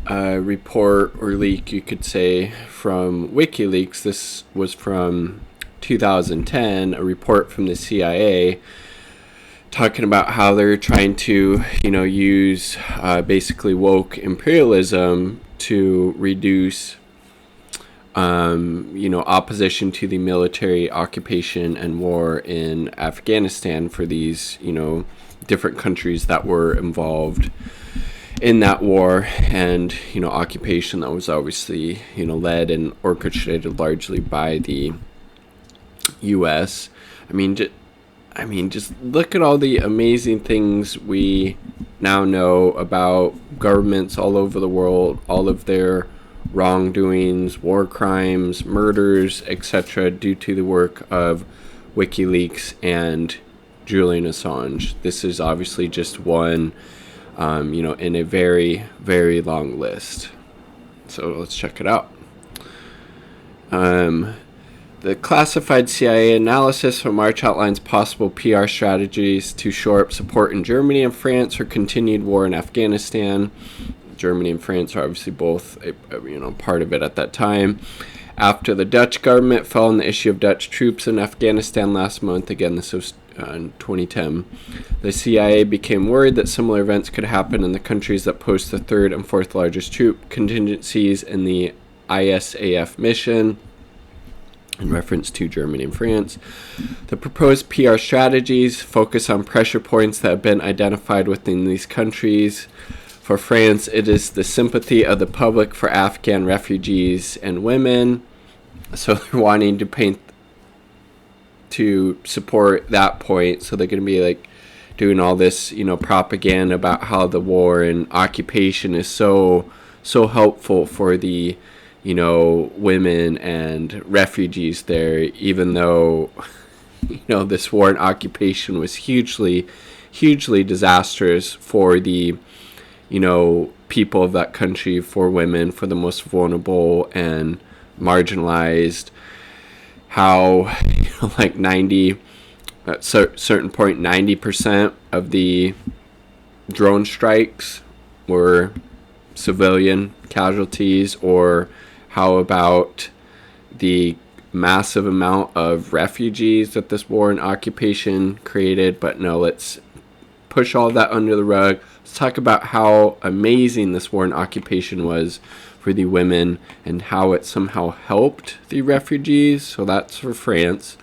report or leak, you could say, from Wikileaks. This was from 2010, a report from the CIA talking about how they're trying to, use basically woke imperialism to reduce, opposition to the military occupation and war in Afghanistan for these, different countries that were involved in that war and, occupation that was obviously, led and orchestrated largely by the U.S. Just look at all the amazing things we now know about governments all over the world, all of their wrongdoings, war crimes, murders, etc., due to the work of WikiLeaks and Julian Assange. This is obviously just one, in a very, very long list. So let's check it out. The classified CIA analysis from March outlines possible PR strategies to shore up support in Germany and France for continued war in Afghanistan. Germany and France are obviously both, part of it at that time. After the Dutch government fell on the issue of Dutch troops in Afghanistan last month, again, this was in 2010, the CIA became worried that similar events could happen in the countries that post the third and fourth largest troop contingencies in the ISAF mission, in reference to Germany and France. The proposed PR strategies focus on pressure points that have been identified within these countries. For France, it is the sympathy of the public for Afghan refugees and women. So they're wanting to support that point. So they're going to be doing all this, propaganda about how the war and occupation is so helpful for the women and refugees there, even though, this war and occupation was hugely disastrous for the, people of that country, for women, for the most vulnerable and marginalized. How, at certain point, 90% of the drone strikes were civilian casualties, or how about the massive amount of refugees that this war and occupation created? But no, let's push all that under the rug. Let's talk about how amazing this war and occupation was for the women and how it somehow helped the refugees. So that's for France.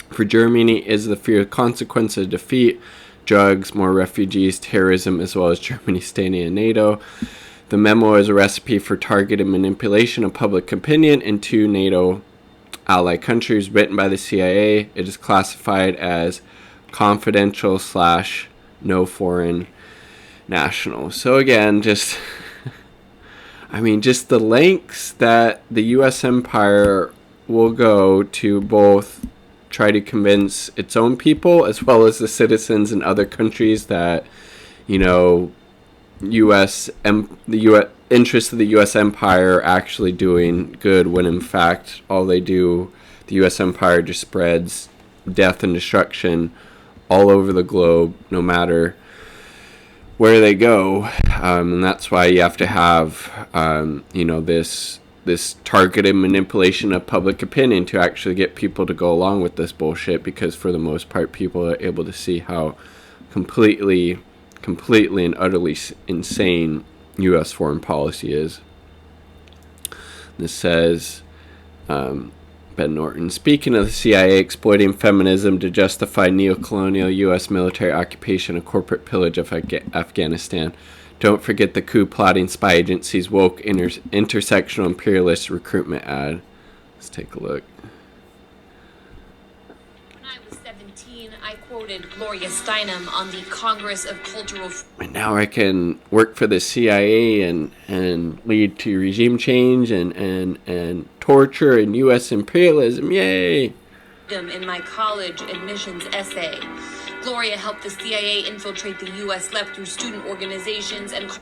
For Germany is the fear of consequences of defeat, drugs, more refugees, terrorism, as well as Germany staying in NATO. The memo is a recipe for targeted manipulation of public opinion in two NATO ally countries, written by the CIA. It is classified as confidential / no foreign national. So again, just the lengths that the U.S. empire will go to both try to convince its own people as well as the citizens in other countries that, the U.S. interests of the U.S. empire are actually doing good, when in fact all they do, the U.S. empire just spreads death and destruction all over the globe, no matter where they go. And that's why you have to have, this targeted manipulation of public opinion to actually get people to go along with this bullshit, because for the most part, people are able to see how completely and utterly insane U.S. foreign policy is. This says, Ben Norton, speaking of the CIA exploiting feminism to justify neocolonial U.S. military occupation and corporate pillage of Afghanistan, don't forget the coup plotting spy agency's woke intersectional imperialist recruitment ad. Let's take a look. When I was 17, I quoted Gloria Steinem on the Congress of Cultural... And now I can work for the CIA and lead to regime change and torture and U.S. imperialism. Yay! In my college admissions essay, Gloria helped the CIA infiltrate the U.S. left through student organizations and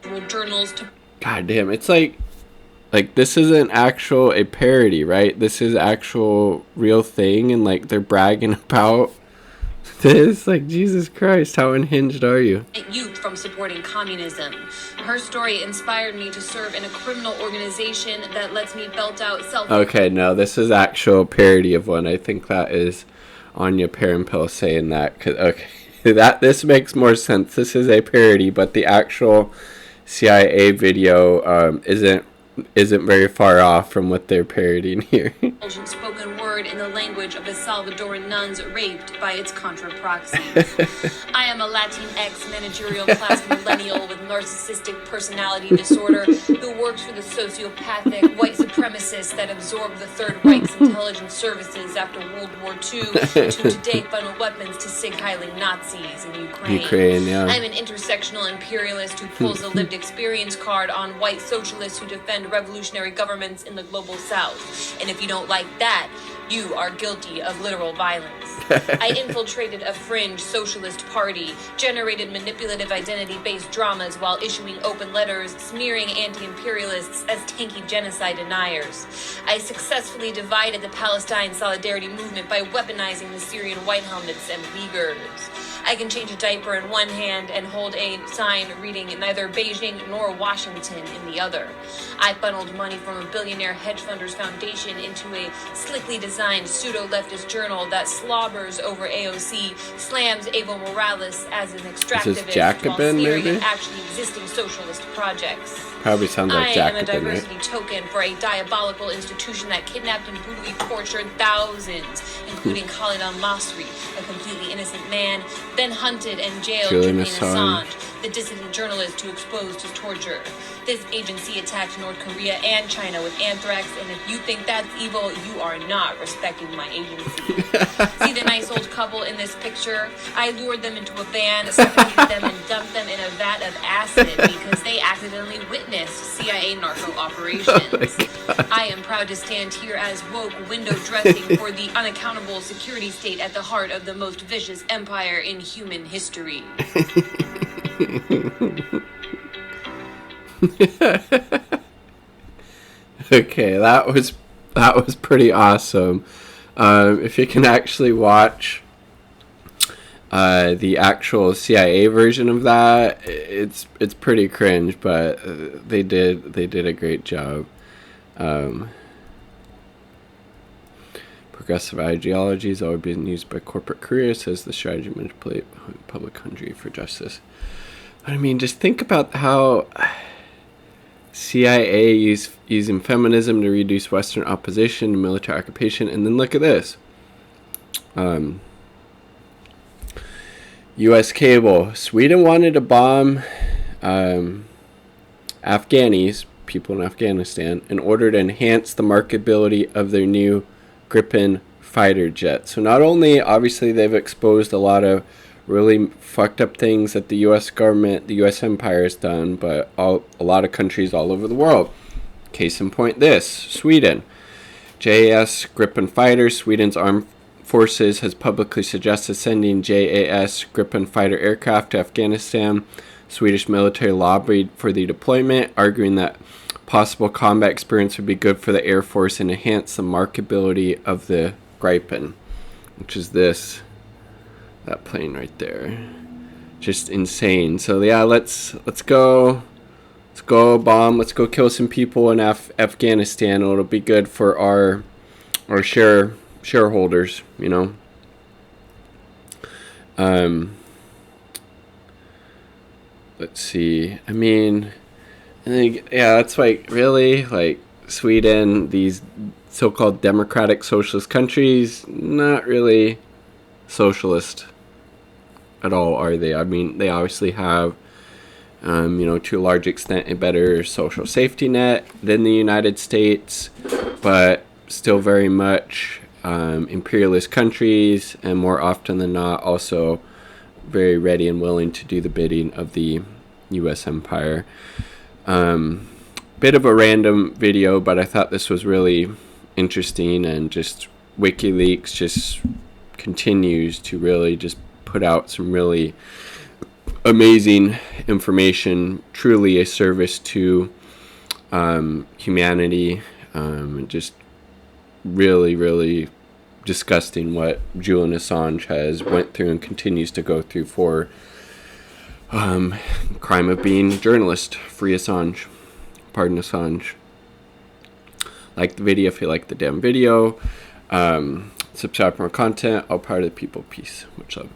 cultural journals to... God damn, it's like this isn't a parody, right? This is actual real thing, and they're bragging about this. Like, Jesus Christ, how unhinged are you? Youth from supporting communism. Her story inspired me to serve in a criminal organization that lets me belt out Okay, no, this is actual parody of one. I think that is Anya Parampil saying that. Okay, this makes more sense. This is a parody, but the actual CIA video isn't very far off from what they're parodying here. Spoken word in the language of the Salvadoran nuns raped by its Contra proxies. I am a Latinx managerial class millennial with narcissistic personality disorder who works for the sociopathic white supremacists that absorbed the Third Reich's intelligence services after World War II and who today funnel weapons to sig-heiling Nazis in Ukraine. Yeah. I'm an intersectional imperialist who pulls a lived experience card on white socialists who defend revolutionary governments in the global south. And if you don't like that, you are guilty of literal violence. I infiltrated a fringe socialist party, generated manipulative identity-based dramas while issuing open letters smearing anti-imperialists as tanky genocide deniers. I successfully divided the Palestine solidarity movement by weaponizing the Syrian white helmets and Uyghurs. I can change a diaper in one hand and hold a sign reading neither Beijing nor Washington in the other. I funneled money from a billionaire hedge funders foundation into a slickly designed pseudo-leftist journal that slobbers over AOC, slams Evo Morales as an extractivist while sneering at actually existing socialist projects. Probably sounds like Jacobin, I am a Jacobin, diversity right? token for a diabolical institution that kidnapped and brutally tortured thousands, including Khalid al-Masri, a completely innocent man, then hunted and jailed Julian Assange, the dissident journalist who exposed his torture. This agency attacked North Korea and China with anthrax, and if you think that's evil, you are not respecting my agency. See the nice old couple in this picture? I lured them into a van, suffocated them, and dumped them in a vat of acid because they accidentally witnessed CIA narco operations. I am proud to stand here as woke window dressing for the unaccountable security state at the heart of the most vicious empire in human history. Okay, that was pretty awesome. If you can actually watch the actual CIA version of that, it's pretty cringe, but they did a great job. Progressive ideology has always been used by corporate careers as the strategy to manipulate public country for justice. I mean, just think about how CIA using feminism to reduce Western opposition to military occupation, and then look at this. U.S. cable. Sweden wanted to bomb Afghanis, people in Afghanistan, in order to enhance the marketability of their new Gripen fighter jet. So not only, obviously, they've exposed a lot of really fucked up things that the U.S. government, the U.S. empire has done, but a lot of countries all over the world. Case in point this, Sweden. JAS Gripen fighters, Sweden's armed forces has publicly suggested sending JAS Gripen fighter aircraft to Afghanistan. Swedish military lobbied for the deployment, arguing that possible combat experience would be good for the Air Force and enhance the marketability of the Gripen, which is that plane right there. Just insane. So yeah, let's go bomb. Let's go kill some people in Afghanistan. It'll be good for our shareholders, you know. Let's see. I mean, I think, yeah, that's like really like Sweden, these so-called democratic socialist countries, not really socialist at all, are they? I mean, they obviously have, to a large extent, a better social safety net than the United States, but still very much imperialist countries, and more often than not, also very ready and willing to do the bidding of the U.S. empire. Bit of a random video, but I thought this was really interesting, and just Wikileaks just continues to really just put out some really amazing information, truly a service to humanity, and just really, really disgusting what Julian Assange has went through and continues to go through for crime of being a journalist. Free Assange. Pardon Assange. Like the video if you like the damn video. Subscribe for more content. All part of the people. Peace. Much love.